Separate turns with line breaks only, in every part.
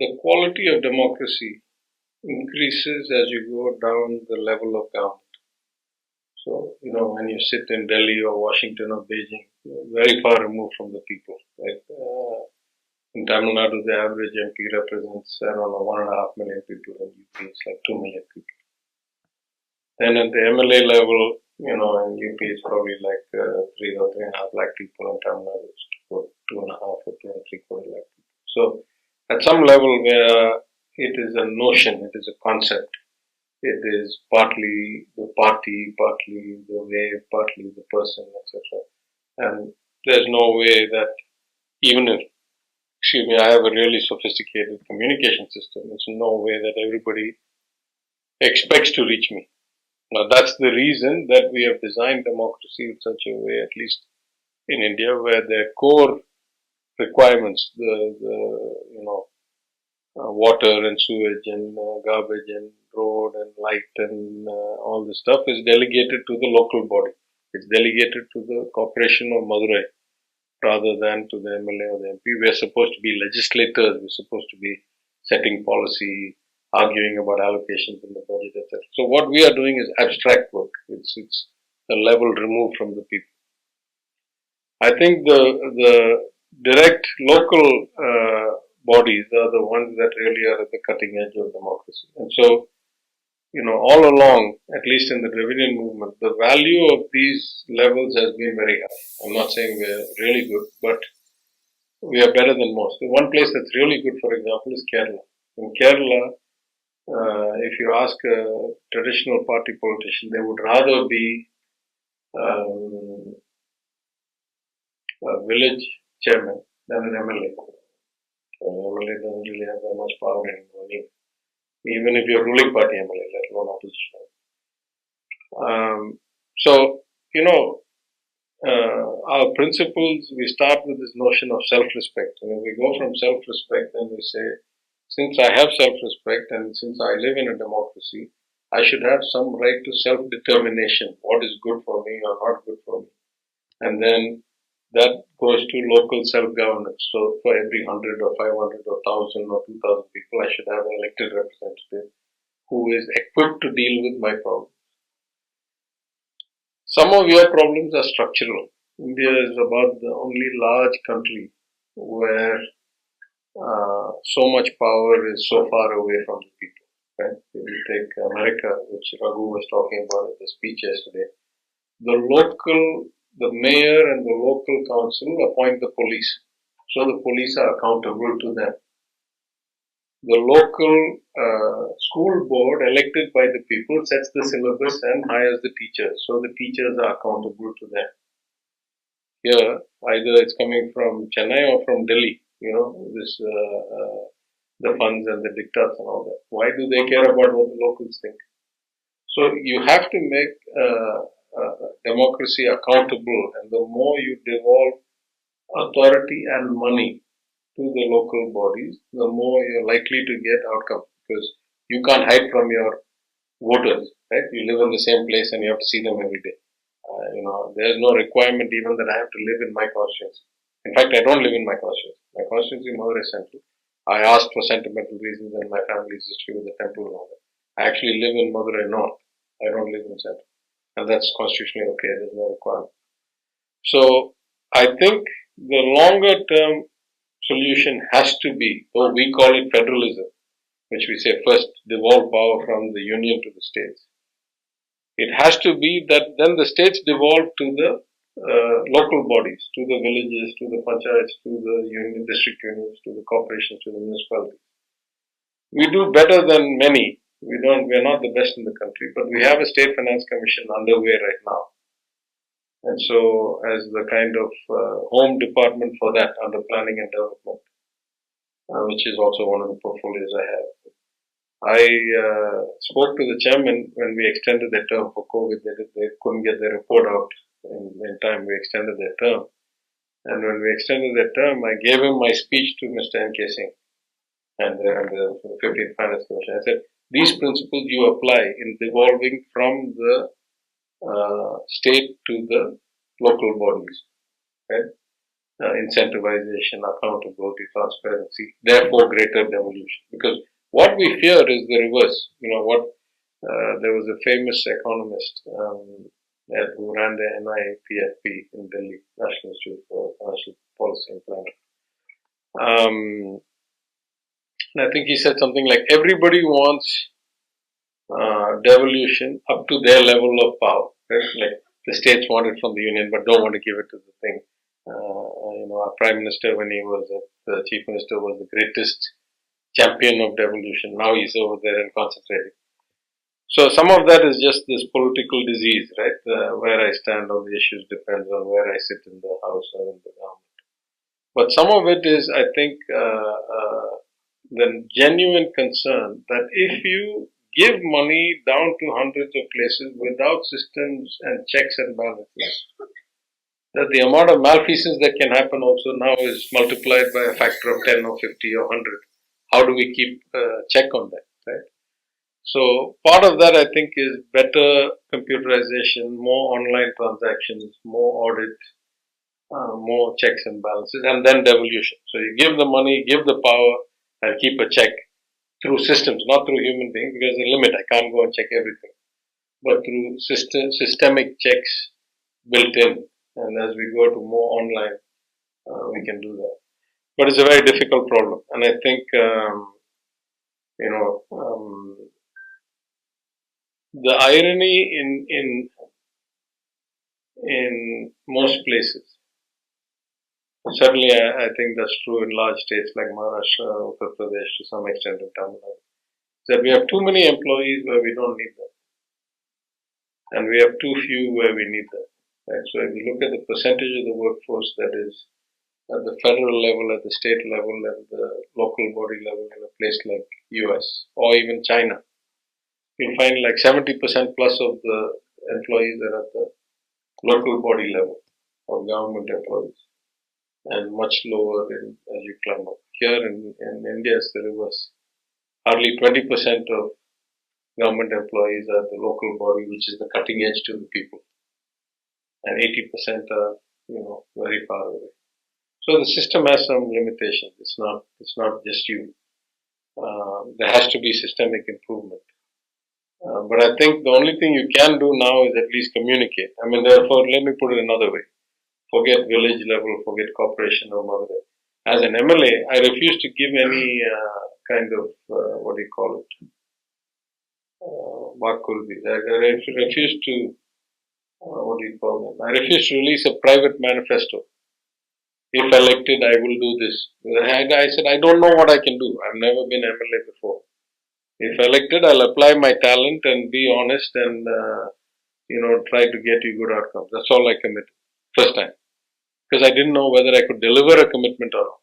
the quality of democracy increases as you go down the level of government. So, when you sit in Delhi or Washington or Beijing, you're very far removed from the people. Right? In Tamil Nadu, the average MP represents around 1.5 million people, and UP it's like 2 million people. Then at the MLA level, in UP it's probably like 3 or 3.5 lakh people, in Tamil Nadu it's 2.5 or 2.75 lakh people. So, at some level where it is a notion, it is a concept, it is partly the party, partly the way, partly the person, etc. And there's no way that even if, I have a really sophisticated communication system, there's no way that everybody expects to reach me. Now that's the reason that we have designed democracy in such a way, at least in India, where their core requirements, water and sewage and garbage and road and light and all this stuff is delegated to the local body. It's delegated to the corporation of Madurai rather than to the MLA or the MP. We're supposed to be legislators. We're supposed to be setting policy, arguing about allocations in the budget, etc. So what we are doing is abstract work. It's a level removed from the people. I think the direct local bodies are the ones that really are at the cutting edge of democracy. And so, all along, at least in the Dravidian movement, the value of these levels has been very high. I'm not saying we're really good, but we are better than most. The one place that's really good, for example, is Kerala. In Kerala, if you ask a traditional party politician, they would rather be a village chairman than an MLA. MLA doesn't really have that much power anymore, even if you're ruling party MLA, let alone opposition. Our principles, we start with this notion of self-respect. And we go from self-respect and we say, since I have self-respect and since I live in a democracy, I should have some right to self-determination. What is good for me or not good for me. And then that goes to local self-governance. So for every 100 or 500 or 1,000 or 2,000 people, I should have an elected representative who is equipped to deal with my problems. Some of your problems are structural. India is about the only large country where so much power is so far away from the people. Right? If you take America, which Raghu was talking about at the speech yesterday, the mayor and the local council appoint the police. So the police are accountable to them. The local school board elected by the people sets the syllabus and hires the teachers. So the teachers are accountable to them. Here, either it's coming from Chennai or from Delhi, the funds and the diktats and all that. Why do they care about what the locals think? So you have to make democracy accountable, and the more you devolve authority and money to the local bodies, the more you're likely to get outcomes, because you can't hide from your voters, right? You live in the same place and you have to see them every day. There's no requirement even that I have to live in my constituency. In fact, I don't live in my constituency. My constituency is Madurai Central. I asked for sentimental reasons and my family's history with the temple and all that. I actually live in Madurai North. I don't live in Central. And that's constitutionally okay. There's no requirement. So, I think the longer term solution has to be, or we call it federalism, which we say first devolve power from the union to the states. It has to be that then the states devolve to the local bodies, to the villages, to the panchayats, to the union, district unions, to the corporations, to the municipalities. We do better than many. We're not the best in the country, but we have a state finance commission underway right now. And so, as the kind of home department for that under planning and development, which is also one of the portfolios I have. I spoke to the chairman when we extended their term for COVID. They couldn't get their report out in time. We extended their term. And when we extended their term, I gave him my speech to Mr. N.K. Singh and the 15th Finance Commission. I said, these principles you apply in devolving from the state to the local bodies. Right? incentivization, accountability, transparency, therefore greater devolution. Because what we fear is the reverse. There was a famous economist who ran the NIPFP in Delhi, National Institute for Financial Policy and Planning. And I think he said something like, everybody wants devolution up to their level of power. Right? Like the states want it from the union, but don't want to give it to the thing. Our prime minister, when he was the chief minister, was the greatest champion of devolution. Now he's over there and concentrating. So some of that is just this political disease, right? Where I stand on the issues depends on where I sit in the house or in the government. But some of it is, I think, the genuine concern that if you give money down to hundreds of places without systems and checks and balances, that the amount of malfeasance that can happen also now is multiplied by a factor of 10 or 50 or 100. How do we keep check on that, right? So part of that, I think, is better computerization, more online transactions, more audit, more checks and balances, and then devolution. So you give the money, give the power, and keep a check through systems, not through human beings, because there's a limit. I can't go and check everything, but through systemic checks built in. And as we go to more online, we can do that. But it's a very difficult problem, and I think the irony in most places, certainly I think that's true in large states like Maharashtra, Uttar Pradesh, to some extent in Tamil Nadu, that we have too many employees where we don't need them, and we have too few where we need them. Right? So if you look at the percentage of the workforce that is at the federal level, at the state level, at the local body level in a place like US or even China, you'll find like 70% plus of the employees are at the local body level of government employees, and much lower as you climb up. Here in India, it's the reverse. Hardly 20% of government employees are at the local body, which is the cutting edge to the people, and 80% are, very far away. So the system has some limitations. It's not just you. There has to be systemic improvement. But I think the only thing you can do now is at least communicate. I mean, therefore, let me put it another way. Forget village level, forget corporation or mother. As an MLA, I refuse to give any kind of, what do you call it? I refuse to, what do you call them? I refuse to release a private manifesto. If elected, I will do this. I said, I don't know what I can do. I've never been MLA before. If elected, I'll apply my talent and be honest and, try to get you good outcomes. That's all I committed. First time. Because I didn't know whether I could deliver a commitment or not.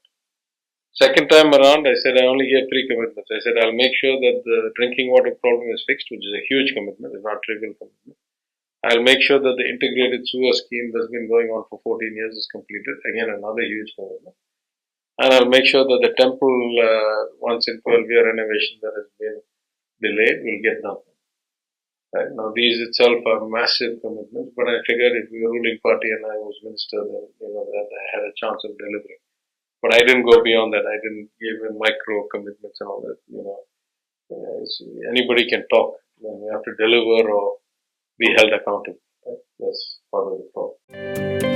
Second time around, I said I only gave 3 commitments. I said I'll make sure that the drinking water problem is fixed, which is a huge commitment. It's not a trivial commitment. I'll make sure that the integrated sewer scheme that's been going on for 14 years is completed. Again, another huge commitment. And I'll make sure that the temple once in 12-year renovation that has been delayed will get done. Right? Now, these itself are massive commitments, but I figured if we were ruling party and I was minister, then that I had a chance of delivering. But I didn't go beyond that. I didn't give him micro commitments and all that. Anybody can talk. Then you have to deliver or be held accountable. Right? That's part of the problem.